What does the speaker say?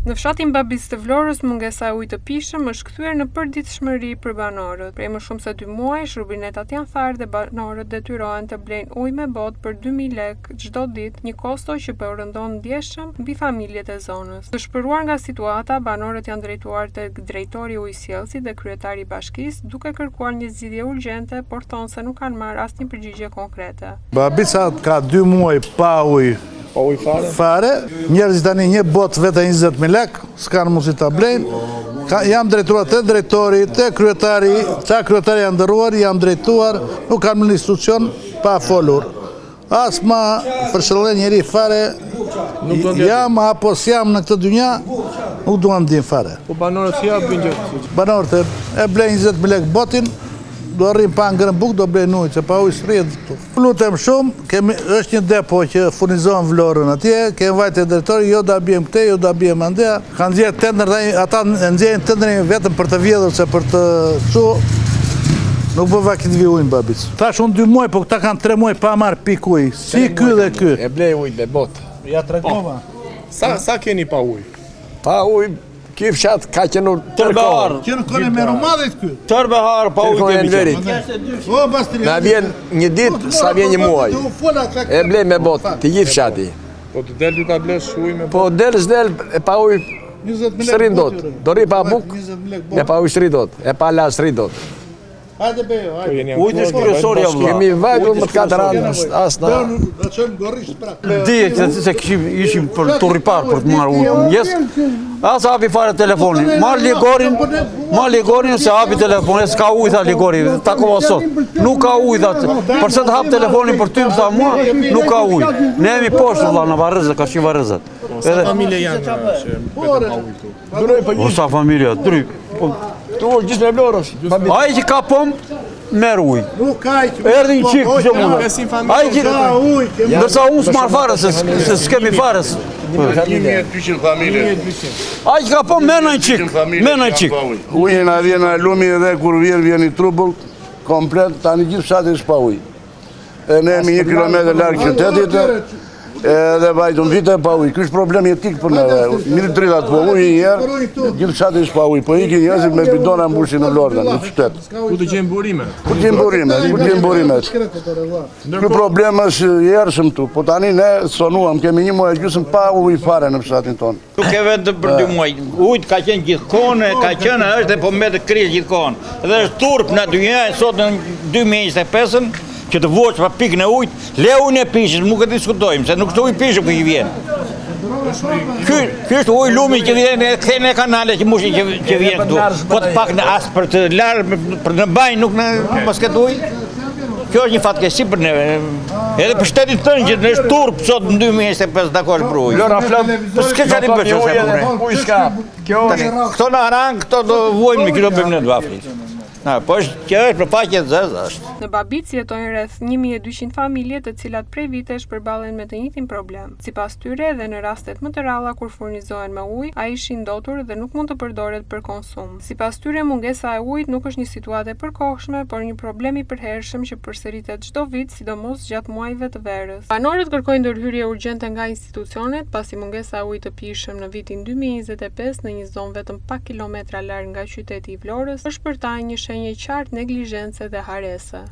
Në fshatin Babis të Vlorës, mungesa e ujit të pijshëm është kthyer në përditshmëri për banorët. Prej më shumë se 2 muajsh, rubinetat janë tharë dhe banorët detyrohen të blejnë ujë me botë për 2000 lekë çdo ditë, një kosto që po rëndon ndjeshëm mbi familjet e zonës. Të shpëruar nga situata, banorët janë drejtuar tek drejtori i ujësjellësit dhe kryetari i bashkisë, duke kërkuar një zgjidhje urgjente, por thonë se nuk kanë marrë asnjë përgjigje konkrete. Babisa ka 2 muaj pa ujë. Fare, njerëzit tani një botë vetë 20.000 lekë, s'kanë mundësi ta blejnë. Jam drejtuar te drejtori, te kryetari, kryetari janë ndërruar, jam drejtuar, nuk kam në institucion pa folur. As ma përshëllen njeri fare, jam apo s'jam në këtë dynja, nuk duan ndim fare. Po banorët si japin gjë? Banorët e blejnë 20.000 lekë botin, do arrim pa ngrën buk, do blejnë ujë, që pa ujë s'rrihet këtu. Lutem shumë, është një depo që furnizon Vlorën atje, kemi vajtë e drejtori, jo da bjem këte, jo da bjem andea. Kanë nxjerrë tender, ata nxjerrin tenderin vetëm për të vjedhur, se për të çu, nuk bëva këtë vi ujnë Babic. Tash unë 2 muaj, po këta kanë 3 muaj pa marrë pik ujë, si ky dhe ky. E blej ujë me botë. Ja tregova. Sa keni pa ujë? Pa ujë, ky fshat ka qenë tërbehar. Që në kone me Romadit ky. Tërbehar pa ujë kemi qenë. Na vjen një ditë, sa vjen një muaj. E blej me botë, të gjithë fshati. Po të del du ta blesh ujë me botë? Po del, pa ujë s'rrin dot. Do rri pa buk, e pa ujë s'rri dot. E pa la s'rri dot. Hajde bejo, hajde. Ujtë është kryesori ja vëlla. Kemi vajtur më të 4 anë, as na. Dije se ishim për turripar për të marrë ujë mëngjes. As hapi fare telefonin. Marr ligorin se hapi telefonin, s'ka ujë tha ligori. Takova sot. Nuk ka ujë tha. Përse të hap telefonin për ty më tha mua, nuk ka ujë. Ne jemi poshtë vëlla në Varrezë, ka qenë Varrezët. Sa familje janë që vetëm pa ujë këtu? Duroj për Po sa familje, dryp. Tu gjithë me Vlorës. Ai që ka pompë merr ujë. Nuk ka që... Erdhi një qik, që mundë. 500 familje. Ai që... Ndërsa unë s'marr fare, se s'kemi fare. 1200 familje. Ai që ka pompë merr një qik. Ujë na vjen nga lumi dhe kur vjen i trubull komplet, tani gjithë fshati është pa ujë. Ne jemi 1 kilometër larg qytetit. Edhe vajtëm vite pa ujë. Ky është problem jetik për ne. Mirë dritat po ujë një herë, gjithë fshati është pa ujë. Po ikin njerëzit me bidona mbushin në Vlorë, në qytet. Ku të gjejmë burime? Ku gjejmë burimet? Ky problem është i errshëm këtu. Po tani ne sonuam, kemi 1 muaj gjysmë pa ujë fare në fshatin tonë. Nuk e vetë për 2 muaj. Ujtë ka qenë gjithkohë, ka qenë është e po mbetë krizë gjithkohë. Edhe është turp në dynja, sot në 2025-ën, që të voqë pa pikën e ujtë, le ujnë e pishës, nuk e diskutojmë, se nuk të ujë pishëm këtë vjenë. Ky është ujë lumi që vjenë, e këthejnë e kanale që mushin që vjenë këtu. Po të pak në asë për të larë, për në bajnë, nuk në pas këtë ujë. Kjo është një fatkesi për neve. Edhe për shtetit tënë që në është turp sot në 2025 dakor për ujë. Lora flam, po s'ke qari bëqë se për ne. Ujë s'ka. Këto në harangë, këto do vojnë me këto bëjmë në dvafrit. Po që është për faqet zezë është. Në Babic jetojnë rreth 1200 familje të cilat prej vitesh përballen me të njëjtin problem. Sipas tyre, edhe në rastet më të rralla kur furnizohen me ujë, ai është i ndotur dhe nuk mund të përdoret për konsum. Sipas tyre, mungesa e ujit nuk është një situatë e përkohshme, por një problem i përhershëm që përsëritet çdo vit, sidomos gjatë muajve të verës. Banorët kërkojnë ndërhyrje urgjente nga institucionet, pasi mungesa e ujit të pijshëm në vitin 2025 në një zonë vetëm pak kilometra larg nga qyteti i Vlorës është për ta një shenjë qartë neglizhence dhe harese.